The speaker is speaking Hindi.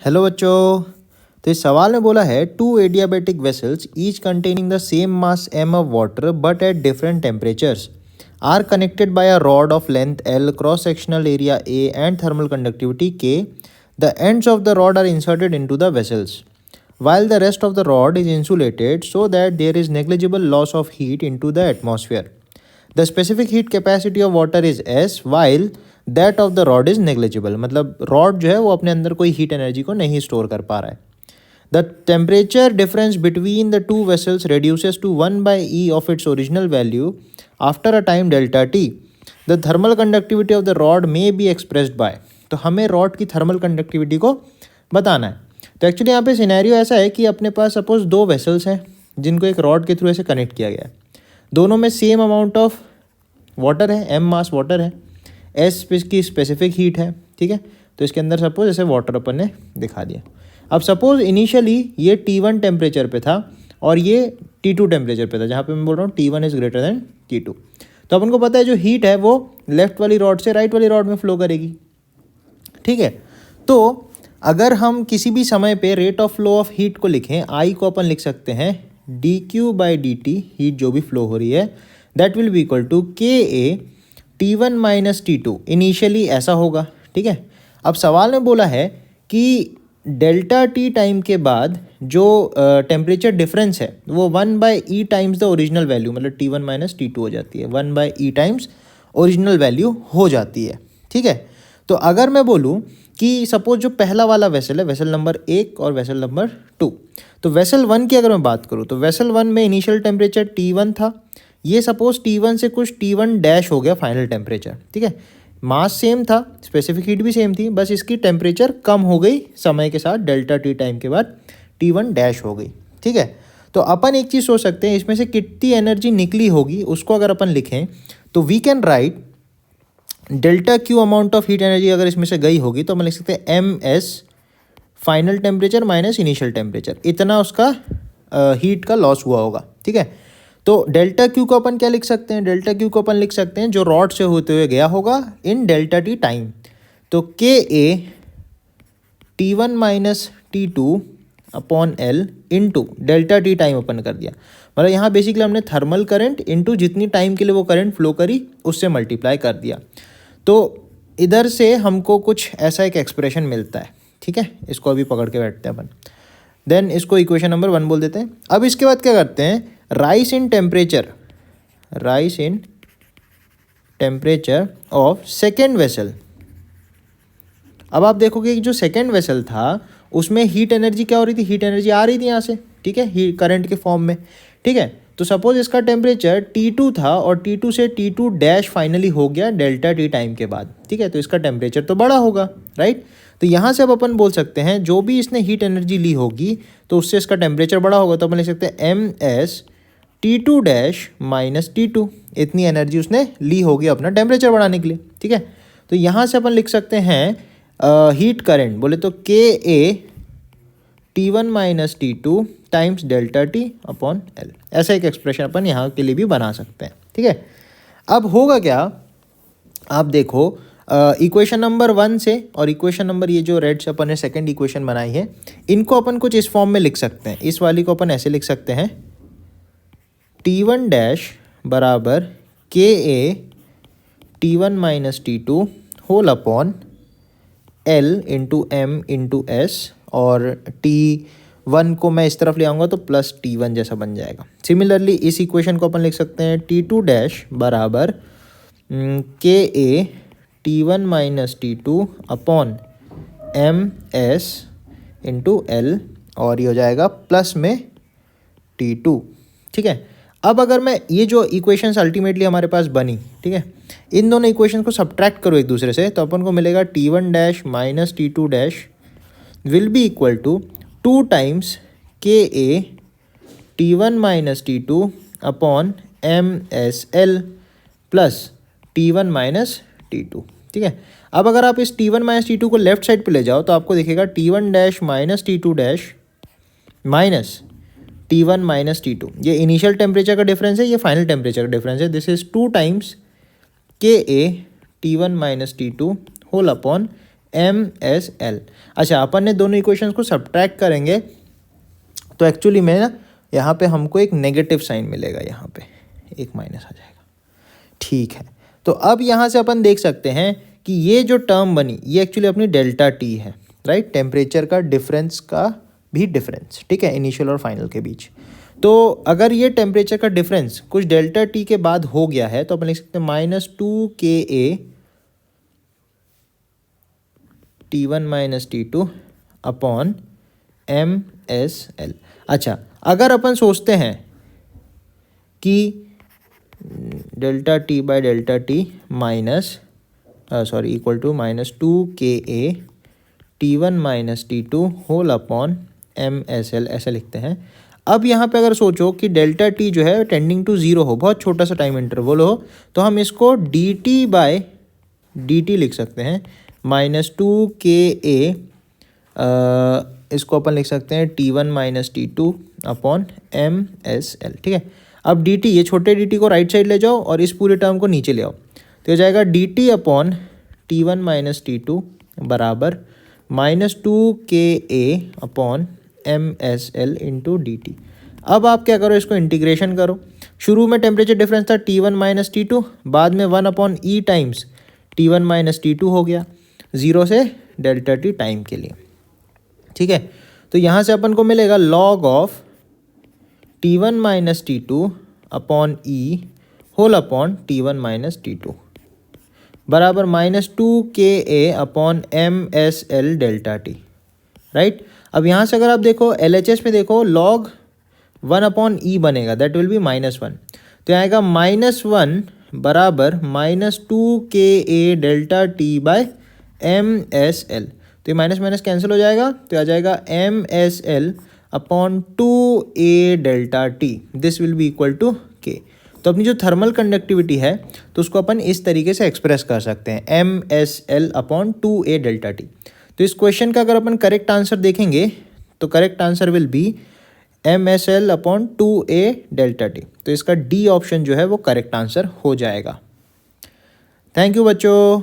हेलो बच्चों। तो इस सवाल में बोला है two adiabatic vessels each containing the same mass m of water but at different temperatures are connected by a rod of length L, cross sectional area A and thermal conductivity K. The ends of the rod are inserted into the vessels while the rest of the rod is insulated so that there is negligible loss of heat into the atmosphere. The specific heat capacity of water is S while that of the rod is negligible. मतलब रॉड जो है वो अपने अंदर कोई हीट एनर्जी को नहीं स्टोर कर पा रहा है। The temperature difference between the two vessels reduces to 1/e of its original value after a time delta t. The thermal conductivity of the rod may be expressed by, तो हमें रॉड की थर्मल कंडक्टिविटी को बताना है। तो एक्चुअली यहाँ पे सिनेरियो ऐसा है कि अपने पास सपोज दो वेसल्स हैं जिनको एक रॉड के थ्रू ऐसे कनेक्ट किया गया है। दोनों में सेम अमाउंट ऑफ वाटर है, m मास वाटर है, एस की स्पेसिफिक हीट है। ठीक है, तो इसके अंदर सपोज ऐसे वाटर अपन ने दिखा दिया। अब सपोज इनिशियली ये T1 टेम्परेचर पे था और ये T2 टेम्परेचर पे था, जहाँ पे मैं बोल रहा हूँ T1 is greater than T2। तो अपन को पता है जो हीट है वो लेफ्ट वाली रॉड से राइट वाली रॉड में फ्लो करेगी। ठीक है, तो अगर हम किसी भी समय पे rate of flow of heat को लिखें, आई को अपन लिख सकते हैं dQ/dt, हीट जो भी फ्लो हो रही है, that will be equal to KA T1 minus T2। Initially ऐसा होगा। ठीक है, अब सवाल में बोला है कि डेल्टा टी टाइम के बाद जो टेम्परेचर डिफरेंस है वो 1/e times the original value, मतलब T1 माइनस T2 हो जाती है, 1/e टाइम्स ओरिजिनल वैल्यू हो जाती है। ठीक है, तो अगर मैं बोलूँ कि सपोज जो पहला वाला वेसल है, वेसल नंबर 1 और वेसल नंबर 2, तो वेसल 1 की अगर मैं बात करूँ तो वेसल 1 में इनिशियल टेम्परेचर T1 था। ये सपोज T1 से कुछ T1 डैश हो गया फाइनल टेम्परेचर। ठीक है, मास सेम था, स्पेसिफिक हीट भी सेम थी, बस इसकी टेम्परेचर कम हो गई समय के साथ, डेल्टा टी टाइम के बाद T1 डैश हो गई। ठीक है, तो अपन एक चीज़ सोच सकते हैं, इसमें से कितनी एनर्जी निकली होगी उसको अगर अपन लिखें तो we can write delta Q amount of heat energy अगर इसमें से गई होगी तो हम लिख सकते हैं MS final temperature minus initial temperature, इतना उसका हीट का लॉस हुआ होगा। ठीक है, तो डेल्टा क्यू को अपन क्या लिख सकते हैं, डेल्टा क्यू को अपन लिख सकते हैं जो रॉड से होते हुए गया होगा इन डेल्टा टी टाइम। तो KA T1 minus T2 upon L into delta T time upon कर दिया। मतलब यहाँ बेसिकली हमने थर्मल करंट इंटू जितनी टाइम के लिए वो करंट फ्लो करी उससे मल्टीप्लाई कर दिया। तो इधर से हमको कुछ ऐसा एक एक्सप्रेशन मिलता है। ठीक है, इसको अभी पकड़ के बैठते हैं अपन, देन इसको इक्वेशन नंबर 1 बोल देते हैं। अब इसके बाद क्या करते हैं, rice in temperature of second vessel. अब आप देखोगे कि जो सेकेंड वेसल था उसमें हीट एनर्जी क्या हो रही थी, हीट एनर्जी आ रही थी यहाँ से। ठीक है, करंट के फॉर्म में। ठीक है, तो सपोज इसका टेम्परेचर T2 था और T2 से T2 डैश फाइनली हो गया डेल्टा टी टाइम के बाद। ठीक है, तो इसका टेम्परेचर तो बड़ा होगा, राइट। तो यहाँ से अब अपन बोल सकते हैं जो भी इसने हीट एनर्जी ली होगी तो उससे इसका टेम्परेचर बड़ा होगा, तो अपन लिख सकते हैं MS T2 dash minus T2, इतनी एनर्जी उसने ली होगी अपना टेम्परेचर बढ़ाने के लिए। ठीक है, तो यहाँ से अपन लिख सकते हैं हीट करंट बोले तो KA T1 minus T2 times delta T upon L। ऐसा एक एक्सप्रेशन अपन यहाँ के लिए भी बना सकते हैं। ठीक है, अब होगा क्या, आप देखो इक्वेशन नंबर 1 से और इक्वेशन नंबर ये जो रेड से अपन ने सेकेंड इक्वेशन बनाई है, इनको अपन कुछ इस फॉर्म में लिख सकते हैं। इस वाली को अपन ऐसे लिख सकते हैं, T1 डैश बराबर KA T1 minus T2 whole upon L into M into S, और T1 को मैं इस तरफ ले आऊँगा तो प्लस T1 जैसा बन जाएगा। सिमिलरली इस इक्वेशन को अपन लिख सकते हैं T2 डैश बराबर KA T1 minus T2 upon MS into L, और ये हो जाएगा प्लस में T2। ठीक है, अब अगर मैं ये जो इक्वेशंस अल्टीमेटली हमारे पास बनी, ठीक है, इन दोनों इक्वेशन को सब्ट्रैक्ट करो एक दूसरे से तो अपन को मिलेगा T1 dash minus T2 dash will be equal to 2 times KA T1 minus T2 upon MSL plus T1 minus T2। ठीक है, अब अगर आप इस T1 माइनस T2 को लेफ्ट साइड पे ले जाओ तो आपको दिखेगा T1 dash minus T2 dash minus T1 minus T2। ये इनिशियल टेम्परेचर का डिफरेंस है, ये फाइनल टेम्परेचर का डिफरेंस है। This is 2 times KA T1 minus T2 whole upon MSL। अच्छा, अपन ने दोनों इक्वेशंस को सब्ट्रैक्ट करेंगे तो एक्चुअली में ना यहाँ पे हमको एक नेगेटिव साइन मिलेगा, यहाँ पे एक माइनस आ जाएगा। ठीक है, तो अब यहाँ से अपन देख सकते हैं कि ये जो टर्म बनी ये एक्चुअली अपनी डेल्टा टी है, राइट, टेम्परेचर का डिफरेंस का भी डिफरेंस, ठीक है, इनिशियल और फाइनल के बीच। तो अगर ये टेम्परेचर का डिफरेंस कुछ डेल्टा टी के बाद हो गया है तो अपन लिख सकते हैं -2 Ka T1 - T2 upon MSL। अच्छा, अगर अपन सोचते हैं कि delta T by delta T equal to -2 Ka T1 - T2 whole upon MSL, ऐसा लिखते हैं। अब यहाँ पे अगर सोचो कि डेल्टा टी जो है टेंडिंग टू ज़ीरो हो, बहुत छोटा सा टाइम इंटरवल हो, तो हम इसको dt बाय dt लिख सकते हैं -2 Ka, इसको अपन लिख सकते हैं T1 - T2 अपॉन MSL, ठीक है। अब dt, ये छोटे dt को राइट साइड ले जाओ और इस पूरे टर्म को नीचे ले आओ, तो हो जाएगा dt अपॉन T1 - T2 बराबर -2 Ka अपॉन MSL इंटू dt। अब आप क्या करो, इसको इंटीग्रेशन करो। शुरू में टेम्परेचर डिफरेंस था T1 - T2, बाद में 1/E टाइम्स T1 - T2 हो गया, 0 से डेल्टा टी टाइम के लिए, ठीक है। तो यहाँ से अपन को मिलेगा log ऑफ T1 - T2 अपॉन E whole upon T1 - T2 बराबर -2 Ka अपॉन MSL डेल्टा टी, राइट। अब यहाँ से अगर आप देखो LHS में देखो log 1/E बनेगा, दैट विल बी -1, तो आएगा -1 बराबर -2 Ka delta T by MSL। तो ये माइनस माइनस कैंसिल हो जाएगा, तो आ जाएगा MSL upon 2A delta T, this will be equal to K। तो अपनी जो थर्मल कंडक्टिविटी है तो उसको अपन इस तरीके से एक्सप्रेस कर सकते हैं, MSL upon 2A delta T. तो इस क्वेश्चन का अगर अपन करेक्ट आंसर देखेंगे तो correct answer will be MSL upon 2A delta T. तो इसका डी ऑप्शन जो है वो करेक्ट आंसर हो जाएगा। थैंक यू बच्चों।